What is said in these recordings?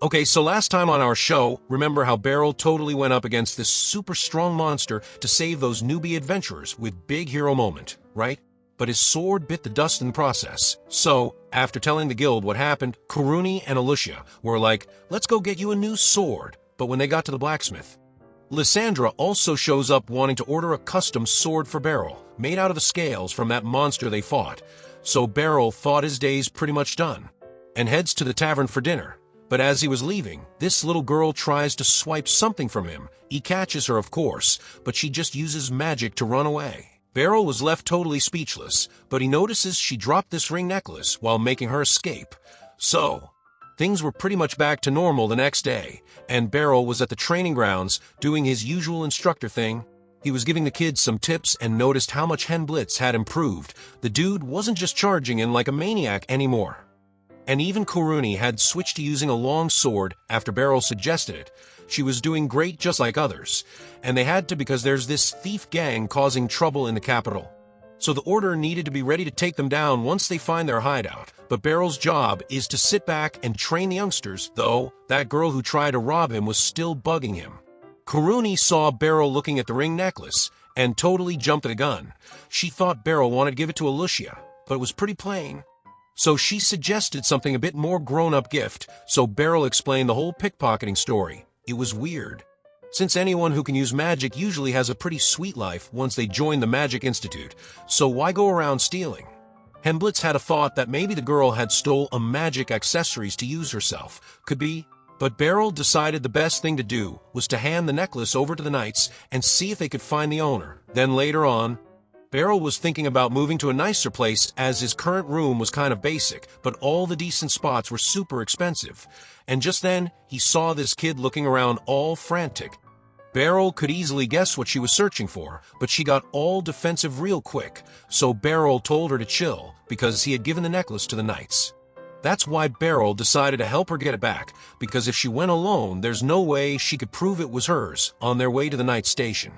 Okay, so last time on our show, remember how Beryl totally went up against this super strong monster to save those newbie adventurers with big hero moment, right? But his sword bit the dust in the process. So, after telling the guild what happened, Kuruni and Alicia were like, let's go get you a new sword. But when they got to the blacksmith, Lysandra also shows up wanting to order a custom sword for Beryl, made out of the scales from that monster they fought. So Beryl thought his day's pretty much done, and heads to the tavern for dinner. But as he was leaving, this little girl tries to swipe something from him. He catches her, of course, but she just uses magic to run away. Beryl was left totally speechless, but he notices she dropped this ring necklace while making her escape. So, things were pretty much back to normal the next day, and Beryl was at the training grounds doing his usual instructor thing. He was giving the kids some tips and noticed how much Hen Blitz had improved. The dude wasn't just charging in like a maniac anymore. And even Kuruni had switched to using a long sword after Beryl suggested it. She was doing great just like others, and they had to because there's this thief gang causing trouble in the capital. So the order needed to be ready to take them down once they find their hideout. But Beryl's job is to sit back and train the youngsters, though that girl who tried to rob him was still bugging him. Kuruni saw Beryl looking at the ring necklace and totally jumped the gun. She thought Beryl wanted to give it to Alicia, but it was pretty plain. So she suggested something a bit more grown-up gift, so Beryl explained the whole pickpocketing story. It was weird, since anyone who can use magic usually has a pretty sweet life once they join the Magic Institute, so why go around stealing? Hen Blitz had a thought that maybe the girl had stole a magic accessories to use herself. Could be. But Beryl decided the best thing to do was to hand the necklace over to the knights and see if they could find the owner. Then later on, Beryl was thinking about moving to a nicer place as his current room was kind of basic, but all the decent spots were super expensive. And just then, he saw this kid looking around all frantic. Beryl could easily guess what she was searching for, but she got all defensive real quick, so Beryl told her to chill because he had given the necklace to the knights. That's why Beryl decided to help her get it back, because if she went alone, there's no way she could prove it was hers on their way to the knight station.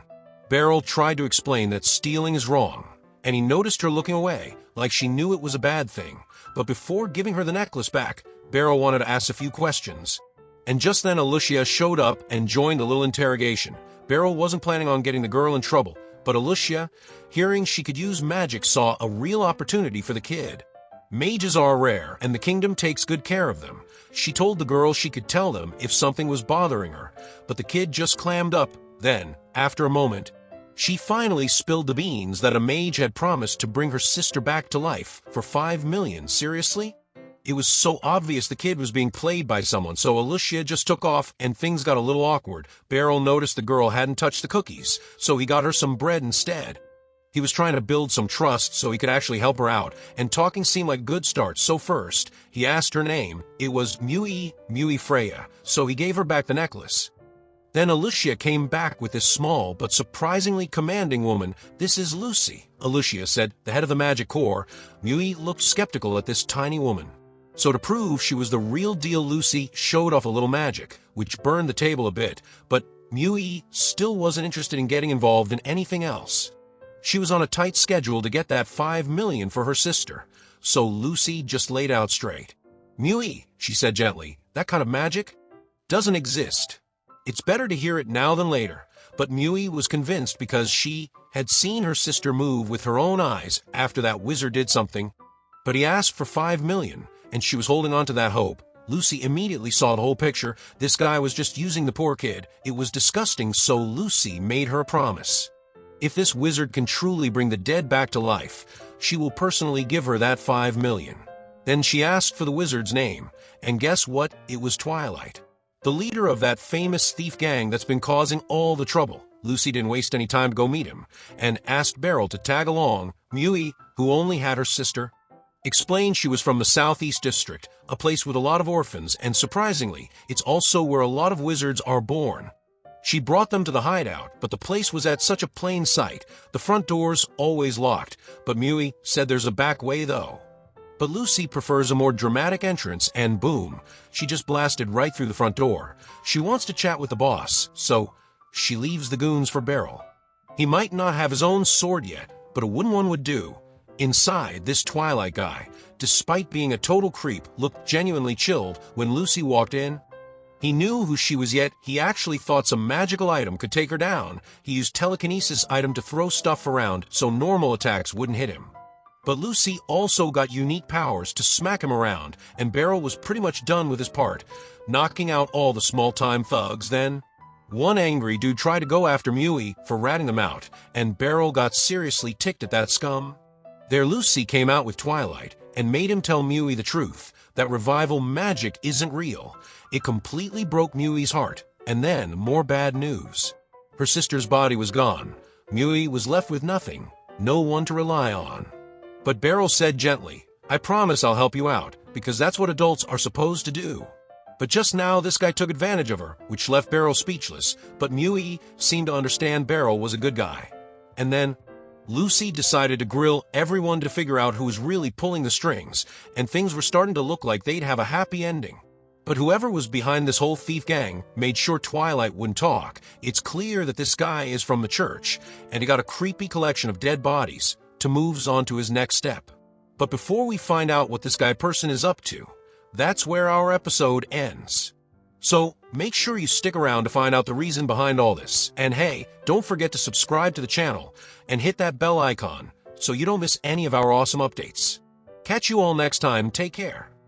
Beryl tried to explain that stealing is wrong, and he noticed her looking away, like she knew it was a bad thing. But before giving her the necklace back, Beryl wanted to ask a few questions. And just then Alicia showed up and joined the little interrogation. Beryl wasn't planning on getting the girl in trouble, but Alicia, hearing she could use magic, saw a real opportunity for the kid. Mages are rare, and the kingdom takes good care of them. She told the girl she could tell them if something was bothering her, but the kid just clammed up. Then, after a moment, she finally spilled the beans that a mage had promised to bring her sister back to life for 5 million. Seriously? It was so obvious the kid was being played by someone, so Alicia just took off and things got a little awkward. Beryl noticed the girl hadn't touched the cookies, so he got her some bread instead. He was trying to build some trust so he could actually help her out, and talking seemed like a good start. So first, he asked her name. It was Mui Freya, so he gave her back the necklace. Then Alicia came back with this small but surprisingly commanding woman. This is Lucy, Alicia said, the head of the magic corps. Mui looked skeptical at this tiny woman. So to prove she was the real deal, Lucy showed off a little magic, which burned the table a bit, but Mui still wasn't interested in getting involved in anything else. She was on a tight schedule to get that 5 million for her sister, so Lucy just laid out straight. Mui, she said gently, that kind of magic doesn't exist. It's better to hear it now than later. But Mui was convinced because she had seen her sister move with her own eyes after that wizard did something. But he asked for 5 million, and she was holding on to that hope. Lucy immediately saw the whole picture. This guy was just using the poor kid. It was disgusting, so Lucy made her a promise. If this wizard can truly bring the dead back to life, she will personally give her that 5 million. Then she asked for the wizard's name, and guess what? It was Twilight, the leader of that famous thief gang that's been causing all the trouble. Lucy didn't waste any time to go meet him, and asked Beryl to tag along. Mui, who only had her sister, explained she was from the Southeast District, a place with a lot of orphans, and surprisingly, it's also where a lot of wizards are born. She brought them to the hideout, but the place was at such a plain sight. The front doors always locked, but Mui said there's a back way though. But Lucy prefers a more dramatic entrance, and boom, she just blasted right through the front door. She wants to chat with the boss, so she leaves the goons for Beryl. He might not have his own sword yet, but a wooden one would do. Inside, this Twilight guy, despite being a total creep, looked genuinely chilled when Lucy walked in. He knew who she was, yet he actually thought some magical item could take her down. He used telekinesis item to throw stuff around so normal attacks wouldn't hit him. But Lucy also got unique powers to smack him around, and Beryl was pretty much done with his part, knocking out all the small-time thugs. Then, one angry dude tried to go after Mui for ratting them out, and Beryl got seriously ticked at that scum. There Lucy came out with Twilight and made him tell Mui the truth, that revival magic isn't real. It completely broke Mui's heart, and then more bad news. Her sister's body was gone. Mui was left with nothing, no one to rely on. But Beryl said gently, "I promise I'll help you out, because that's what adults are supposed to do." But just now this guy took advantage of her, which left Beryl speechless, but Mui seemed to understand Beryl was a good guy. And then Lucy decided to grill everyone to figure out who was really pulling the strings, and things were starting to look like they'd have a happy ending. But whoever was behind this whole thief gang made sure Twilight wouldn't talk. It's clear that this guy is from the church, and he got a creepy collection of dead bodies to move on to his next step. But before we find out what this guy person is up to, that's where our episode ends. So make sure you stick around to find out the reason behind all this. And hey, don't forget to subscribe to the channel and hit that bell icon so you don't miss any of our awesome updates. Catch you all next time. Take care.